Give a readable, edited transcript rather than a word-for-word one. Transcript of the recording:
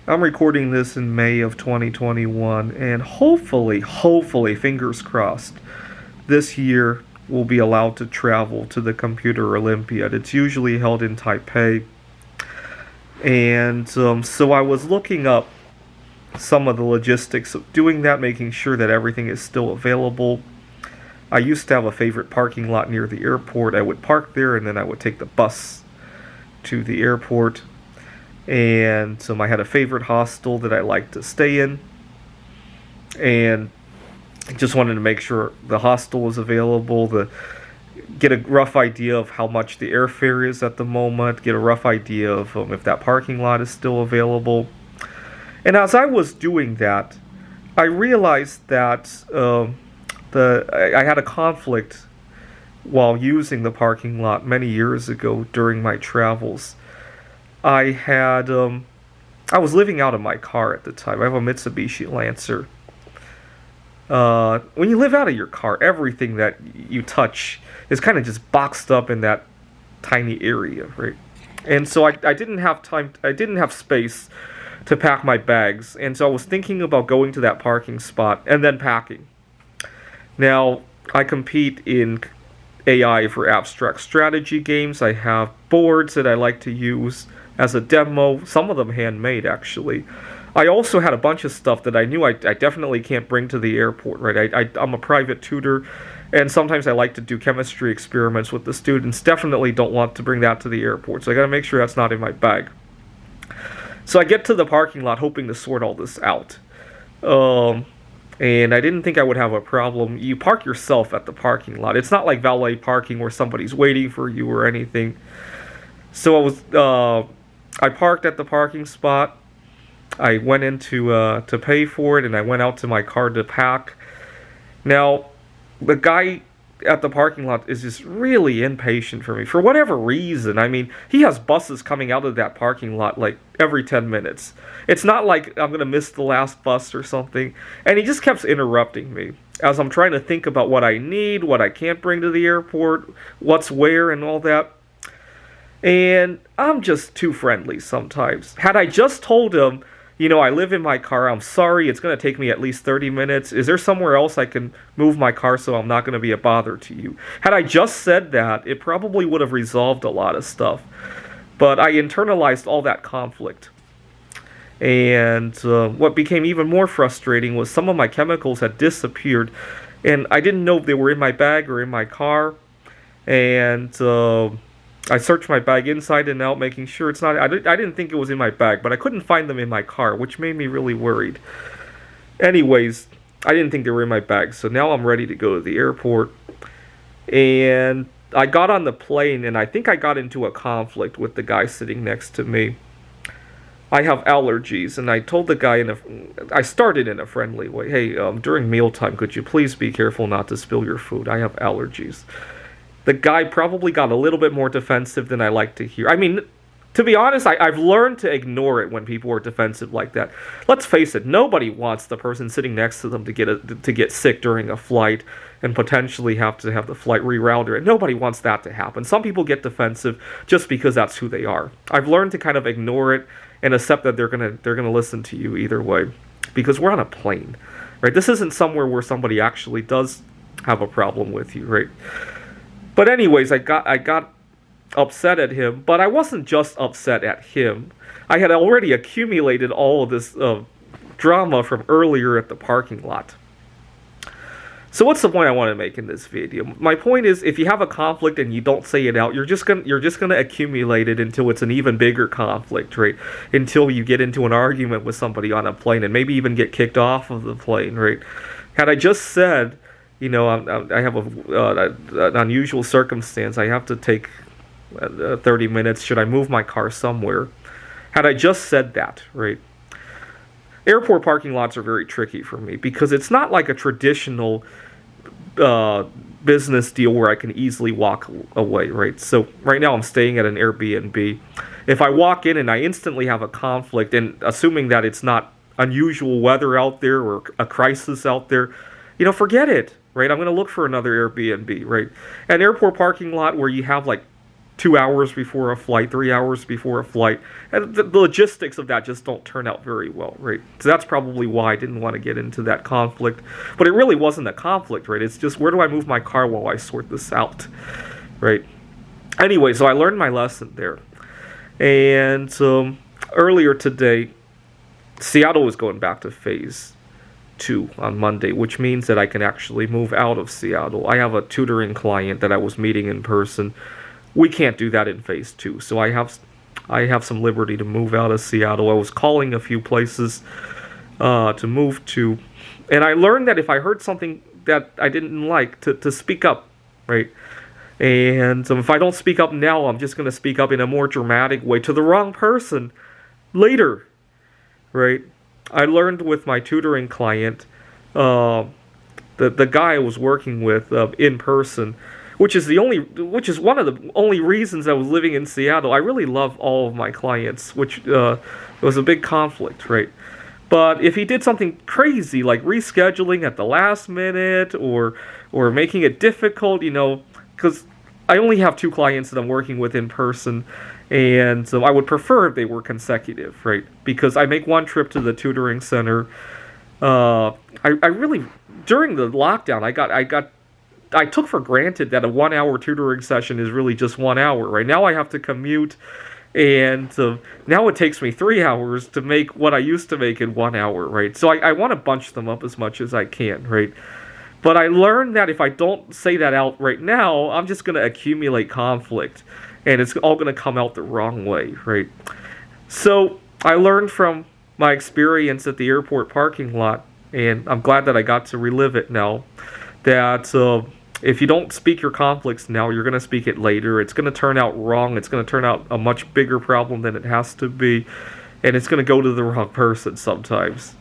I'm recording this in May of 2021, and hopefully, fingers crossed, this year we'll be allowed to travel to the Computer Olympiad. It's usually held in Taipei, and so I was looking up some of the logistics of doing that, making sure that everything is still available. I used to have a favorite parking lot near the airport. I would park there, and then I would take the bus to the airport. And I had a favorite hostel that I liked to stay in, and just wanted to make sure the hostel was available, to get a rough idea of how much the airfare is at the moment, get a rough idea of if that parking lot is still available. And as I was doing that, I realized that I had a conflict while using the parking lot many years ago during my travels. I was living out of my car at the time. I have a Mitsubishi Lancer. When you live out of your car, everything that you touch is kind of just boxed up in that tiny area, right? And so I didn't have time, I didn't have space to pack my bags, and so I was thinking about going to that parking spot and then packing. Now, I compete in AI for abstract strategy games. I have boards that I like to use as a demo, some of them handmade actually. I also had a bunch of stuff that I knew I definitely can't bring to the airport, right? I'm a private tutor, and sometimes I like to do chemistry experiments with the students. Definitely don't want to bring that to the airport, so I gotta make sure that's not in my bag. So I get to the parking lot hoping to sort all this out. And I didn't think I would have a problem. You park yourself at the parking lot. It's not like valet parking where somebody's waiting for you or anything. So I parked at the parking spot. I went in to pay for it, and I went out to my car to pack. Now, the guy at the parking lot is just really impatient for me for whatever reason. I mean, he has buses coming out of that parking lot like every 10 minutes. It's not like I'm going to miss the last bus or something. And he just kept interrupting me as I'm trying to think about what I need, what I can't bring to the airport, what's where, and all that. And I'm just too friendly sometimes. Had I just told him, I live in my car, I'm sorry, it's going to take me at least 30 minutes. Is there somewhere else I can move my car so I'm not going to be a bother to you? Had I just said that, it probably would have resolved a lot of stuff. But I internalized all that conflict. And what became even more frustrating was some of my chemicals had disappeared, and I didn't know if they were in my bag or in my car. And I searched my bag inside and out, making sure it's not. I didn't think it was in my bag, but I couldn't find them in my car, which made me really worried. Anyways, I didn't think they were in my bag, so now I'm ready to go to the airport. And I got on the plane, and I think I got into a conflict with the guy sitting next to me. I have allergies, and I told the guy I started in a friendly way. Hey, during mealtime, could you please be careful not to spill your food? I have allergies. The guy probably got a little bit more defensive than I like to hear. I mean, to be honest, I've learned to ignore it when people are defensive like that. Let's face it, nobody wants the person sitting next to them to get sick during a flight and potentially have to have the flight rerouted. And nobody wants that to happen. Some people get defensive just because that's who they are. I've learned to kind of ignore it and accept that they're gonna listen to you either way, because we're on a plane, right? This isn't somewhere where somebody actually does have a problem with you, right? But anyways, I got upset at him, but I wasn't just upset at him. I had already accumulated all of this drama from earlier at the parking lot. So what's the point I want to make in this video? My point is, if you have a conflict and you don't say it out, you're just gonna accumulate it until it's an even bigger conflict, right? Until you get into an argument with somebody on a plane and maybe even get kicked off of the plane, right? Had I just said, I have an unusual circumstance. I have to take 30 minutes. Should I move my car somewhere? Had I just said that, right? Airport parking lots are very tricky for me because it's not like a traditional business deal where I can easily walk away, right? So right now I'm staying at an Airbnb. If I walk in and I instantly have a conflict, and assuming that it's not unusual weather out there or a crisis out there, forget it, right? I'm going to look for another Airbnb, right? An airport parking lot where you have like 2 hours before a flight, 3 hours before a flight, and the logistics of that just don't turn out very well, right? So that's probably why I didn't want to get into that conflict. But it really wasn't a conflict, right? It's just, where do I move my car while I sort this out, right? Anyway, so I learned my lesson there. And earlier today, Seattle was going back to phase 2 on Monday, which means that I can actually move out of Seattle. I have a tutoring client that I was meeting in person. We can't do that in phase 2, so I have some liberty to move out of Seattle. I was calling a few places to move to, and I learned that if I heard something that I didn't like, to speak up, right? And if I don't speak up now, I'm just going to speak up in a more dramatic way to the wrong person later, right? I learned with my tutoring client, the guy I was working with in person, which is one of the only reasons I was living in Seattle. I really love all of my clients, which was a big conflict, right? But if he did something crazy like rescheduling at the last minute or making it difficult, because I only have 2 clients that I'm working with in person, and so I would prefer if they were consecutive, right? Because I make one trip to the tutoring center. I really, during the lockdown, I took for granted that a 1-hour tutoring session is really just 1 hour, right? Now I have to commute, and now it takes me 3 hours to make what I used to make in 1 hour, right? So I want to bunch them up as much as I can, right? But I learned that if I don't say that out right now, I'm just going to accumulate conflict, and it's all going to come out the wrong way, right? So I learned from my experience at the airport parking lot, and I'm glad that I got to relive it now, that if you don't speak your conflicts now, you're going to speak it later. It's going to turn out wrong. It's going to turn out a much bigger problem than it has to be. And it's going to go to the wrong person sometimes.